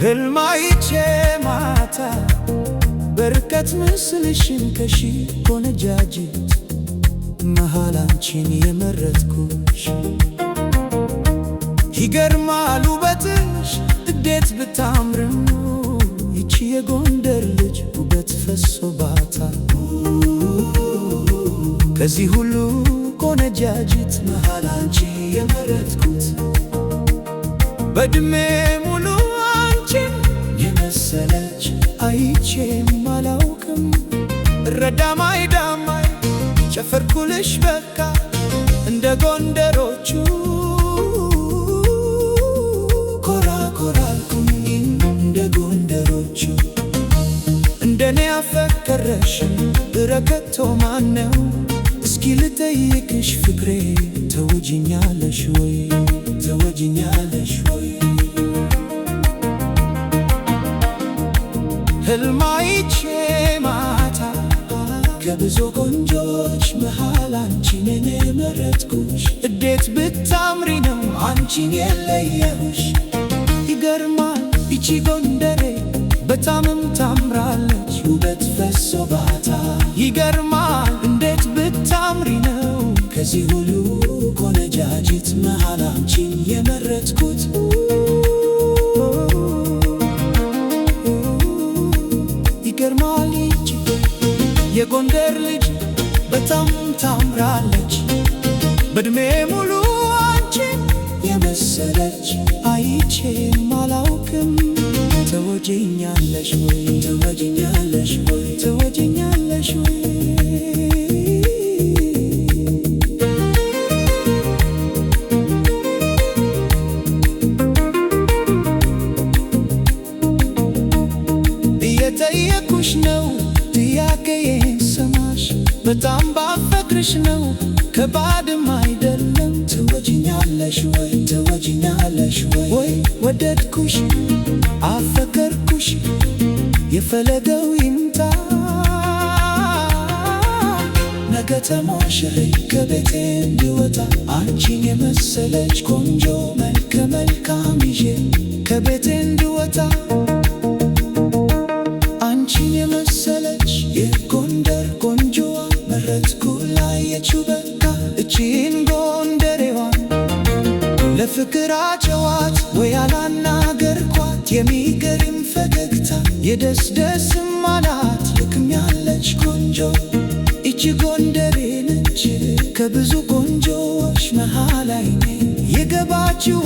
ህልማይቼ ማታ በርቀት ምስልሽን ከሺ ቆነጃጅት መሃል አንቺን የመረጥኩሽ ይገርማል ውበትሽ እንዴት ብታምርም ይቺ የጎንደር ልጅ ውበት ፈሶባታል ከዚህ ሁሉ ቆነጃጅት መሃል አንቺ የመረጥኩት በዕድሜ ሙሉ አንቺን የመሰለች አይቼም አላውቅም ረዳማይ ዳማይ ጨፈርኩልሽ በቃ እንደ ጎንደሮቹ ኮራ ኮራ አልኩኝ እንደ ጎንደሮቹ እንደኔ ያፈቀረሽ ረከቶ ማነው እስኪ ልጠይቅሽ ፍቅሬ ተወጂኛለሽ ወይ ተወጂኛለሽ ወይ ህልማይቼ ማታ ከብዙ ቆንጆች መሃል አንቺን የመረጥኩሽ እንዴት ብታምሪ ነው አንቺን የለየሁሽ ይገርማል ይቺ ጎንደሬ በጣምም ታምራለች ውበት ፈሶባታል ይገርማል እንዴት ብታምሪ ነው ከዚህ ሁሉ ቆነጃጅት መሃል አንቺን የመረጥኩት ይገርማል ይቺ የጎንደር ልጅ በጣም ታምራለች በዕድሜ ሙሉ አንቺን የመሰለች አይቼም አላውቅም ተወጂኛለሽ ወይ ተወጂኛለሽ ወይ ተወጂኛለሽ ወይ እየጠየኩሽ ነው ጥያቄዬን ሰማሽ በጣም ባፈቅርሽ ነው ከባድም አይደለም ተወጂኛለሽ ወይ ተወጂኛለሽ ወይ ወደድኩሽ አፈቀርኩሽ የፈለገው ይምጣ ነገ ተሞሽሬ ከቤቴ እንድወጣ አንቺን የመሰለች ቆንጆ መልከ መልካም ይዤ ከቤቴ እንድወጣ አንቺን የመሰለች የጎንደር ቆንጆዋ መረጥኩ ላየችው በቃ እቺን ጎንደሬዋን ለፍቅር አጨዋት ወይ አላናገርኳት የሚገርም ፈገግታ የደስ ደስም አላት ልክም ያለች ቆንጆ እቺ ጎንደሬ ነች ከብዙ ቆንጆዎች መሃል አይኔ የገባችው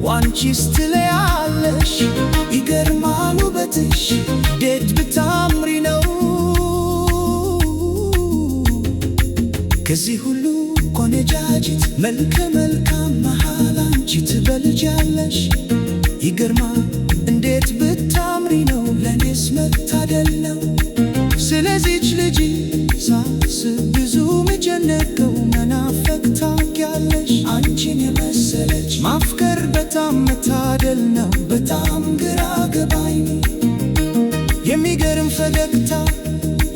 ዋንቺስ ትለያለሽ ይገርማል ውበትሽ እንዴት ብታምሪ ነው ከዚህ ሁሉ ቆነጃጅት መልከ መልካም መሃል አንቺ ትበልጃለሽ ይገርማል እንዴት ብታምሪ ነው ለኔስ መታደል ነው ስለዚች ልጅ ሳስብ ብዙ መጨነቀው መናፈቅ ታውቂያለሽ አንቺን የመሰለች ማፍቀር በጣም መታደል ነው በጣም ግራ ገባኝ የሚገርም ፈገግታ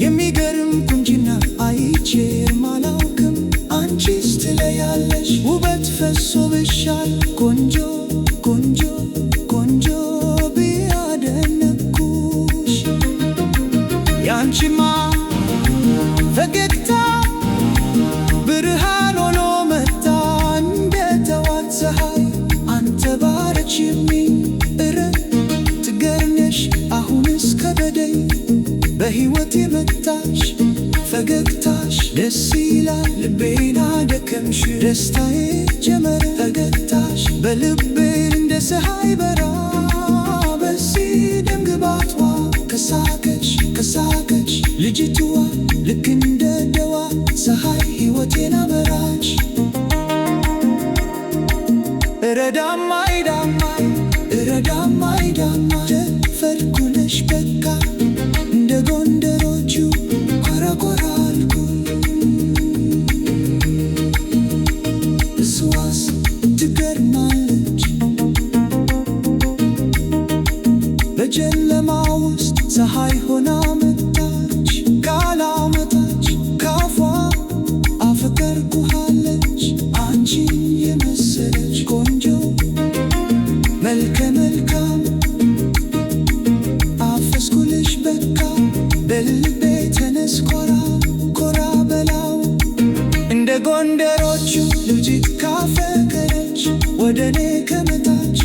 የሚገርም ቁንጅና አይቼም አላውቅም አንቺስ ትለያለሽ ውበት ፈሶብሻል ቆንጆ ቆንጆ ቆንጆ ቢያደነኩሽ ያንቺማ ፈገግታ ብርሃን ሆኖ መጣ እንደ ጠዋት ፀሐይ አንተባረክሽብኝ ትገርነሽ አሁንስ ከበደኝ በሕይወት የመጣሽ ፈገግታሽ ደስ ይላል ልቤን አደከምሽ ደስታዬ ጀመረ ፈገግታሽ በልቤ እንደ ፀሐይ በራ በዚህ ደምግባቷ ከሳቀች ከሳቀች ልጅትዋ ልክ እንደ ደዋ ፀሐይ ሕይወቴን አበራች ረዳማይ ዳማይ ረዳማይ ዳማይ ጨፈርኩልሽ በቃ እንደ ጎንደሮቹ ኮራ ኮራ አልኩኝ እሷስ ትገርማለች በጨለማ ውስጥ ፀሐይ ሆና መጣች ካላመጣች ካፏ አፈቀርኩሃለች አንቺን የመሰለች ቆንጆ መልከ መልካም ጎንደሮቹ ልጅ ካፈቀረች ወደ እኔ ከመጣች